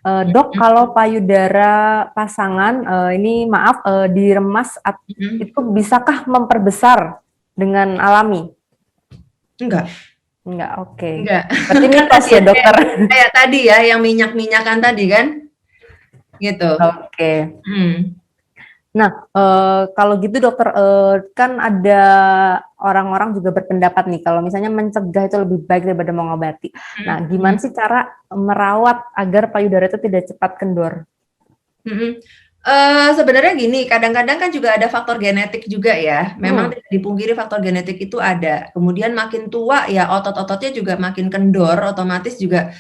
Dok, kalau payudara pasangan, ini maaf, diremas, itu bisakah memperbesar dengan alami? Enggak, Enggak, oke. enggak. Berarti Kan mitos tadi ya, ya, kayak dokter? kayak tadi ya, yang minyak-minyakan tadi kan, gitu. Oke. Hmm. Nah, kalau gitu dokter, kan ada orang-orang juga berpendapat nih, kalau misalnya mencegah itu lebih baik daripada mengobati. Nah, gimana Mhm. sih cara merawat agar payudara itu tidak cepat kendor? Mhm. Sebenarnya gini, kadang-kadang kan juga ada faktor genetik juga ya. Memang Hmm, tidak dipungkiri faktor genetik itu ada. Kemudian makin tua ya otot-ototnya juga makin kendor, otomatis juga,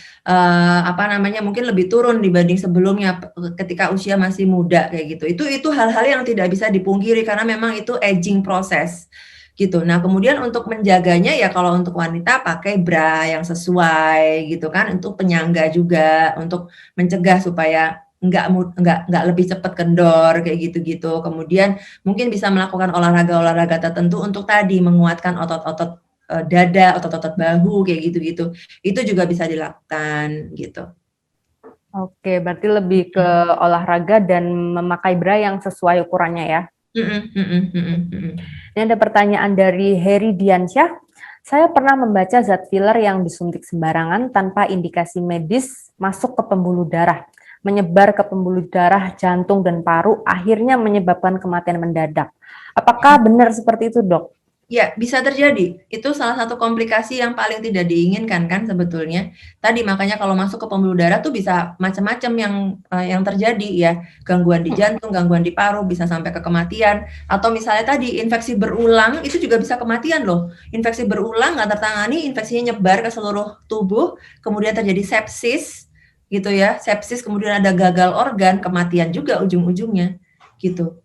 apa namanya, mungkin lebih turun dibanding sebelumnya ketika usia masih muda kayak gitu. Itu hal-hal yang tidak bisa dipungkiri karena memang itu aging proses, gitu. Nah, kemudian untuk menjaganya ya kalau untuk wanita pakai bra yang sesuai gitu kan, untuk penyangga juga, untuk mencegah supaya nggak lebih cepat kendor kayak gitu-gitu. Kemudian mungkin bisa melakukan olahraga-olahraga tertentu untuk tadi menguatkan otot-otot, dada, otot-otot bahu kayak gitu-gitu. Itu juga bisa dilakukan gitu. oke, berarti lebih ke Mhm. olahraga dan memakai bra yang sesuai ukurannya ya. Mhm mhm mhm mhm. Ini ada pertanyaan dari Heri Diansyah. Saya pernah membaca zat filler yang disuntik sembarangan tanpa indikasi medis masuk ke pembuluh darah, menyebar ke pembuluh darah, jantung, dan paru, akhirnya menyebabkan kematian mendadak. Apakah benar seperti itu, dok? Ya, bisa terjadi. Itu salah satu komplikasi yang paling tidak diinginkan kan sebetulnya. Tadi makanya kalau masuk ke pembuluh darah tuh bisa macam-macam yang terjadi ya. Gangguan di jantung, gangguan di paru, bisa sampai ke kematian. Atau misalnya tadi infeksi berulang, itu juga bisa kematian loh. Infeksi berulang nggak tertangani, infeksinya nyebar ke seluruh tubuh, kemudian terjadi sepsis gitu ya. Sepsis kemudian ada gagal organ, kematian juga ujung-ujungnya gitu.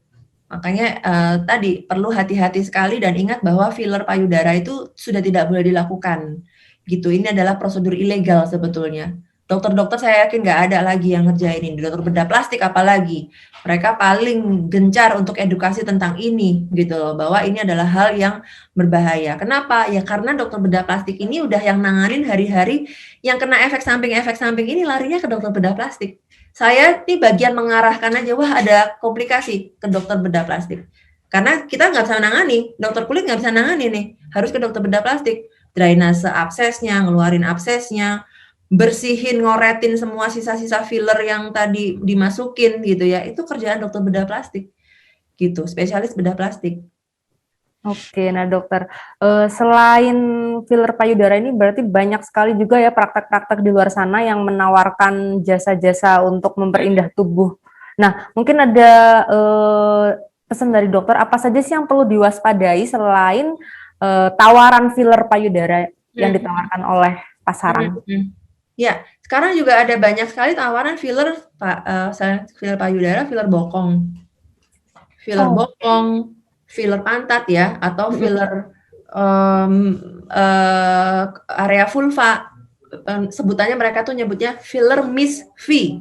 Makanya, tadi perlu hati-hati sekali dan ingat bahwa filler payudara itu sudah tidak boleh dilakukan, gitu. Ini adalah prosedur ilegal sebetulnya. Dokter-dokter saya yakin nggak ada lagi yang ngerjain ini, dokter bedah plastik apalagi. Mereka paling gencar untuk edukasi tentang ini, gitu loh, bahwa ini adalah hal yang berbahaya. Kenapa? Ya karena dokter bedah plastik ini udah yang nanganin hari-hari yang kena efek samping ini larinya ke dokter bedah plastik. Saya nih bagian mengarahkan aja, wah ada komplikasi ke dokter bedah plastik. Karena kita nggak bisa nangani, dokter kulit nggak bisa nangani nih, harus ke dokter bedah plastik. Drainase absesnya, ngeluarin absesnya, bersihin, ngoretin semua sisa-sisa filler yang tadi dimasukin gitu ya, itu kerjaan dokter bedah plastik, gitu, spesialis bedah plastik. Oke, nah dokter, selain filler payudara ini berarti banyak sekali juga ya praktek-praktek di luar sana yang menawarkan jasa-jasa untuk memperindah tubuh. Nah, mungkin ada pesan dari dokter, apa saja sih yang perlu diwaspadai selain tawaran filler payudara yang Mhm ditawarkan oleh mhm pasaran? mhm. Ya, sekarang juga ada banyak sekali tawaran filler filler payudara, filler Oh, bokong, filler pantat ya, atau mm-mm. filler, area vulva, sebutannya mereka tuh nyebutnya filler Miss V,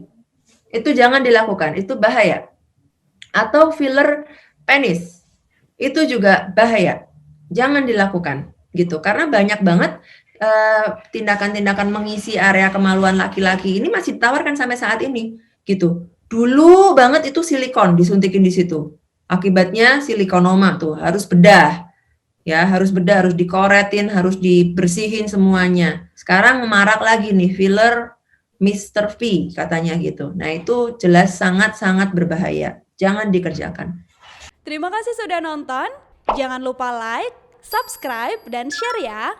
itu jangan dilakukan, itu bahaya. Atau filler penis, itu juga bahaya, jangan dilakukan, gitu. Karena banyak banget, tindakan-tindakan mengisi area kemaluan laki-laki ini masih ditawarkan sampai saat ini, gitu. Dulu banget itu silikon disuntikin di situ, akibatnya silikonoma tuh, harus bedah, ya, harus bedah, harus dikoretin, harus dibersihin semuanya. Sekarang marak lagi nih filler Mister V katanya gitu. Nah, itu jelas sangat-sangat berbahaya, jangan dikerjakan. Terima kasih sudah nonton. Jangan lupa like, subscribe, dan share ya.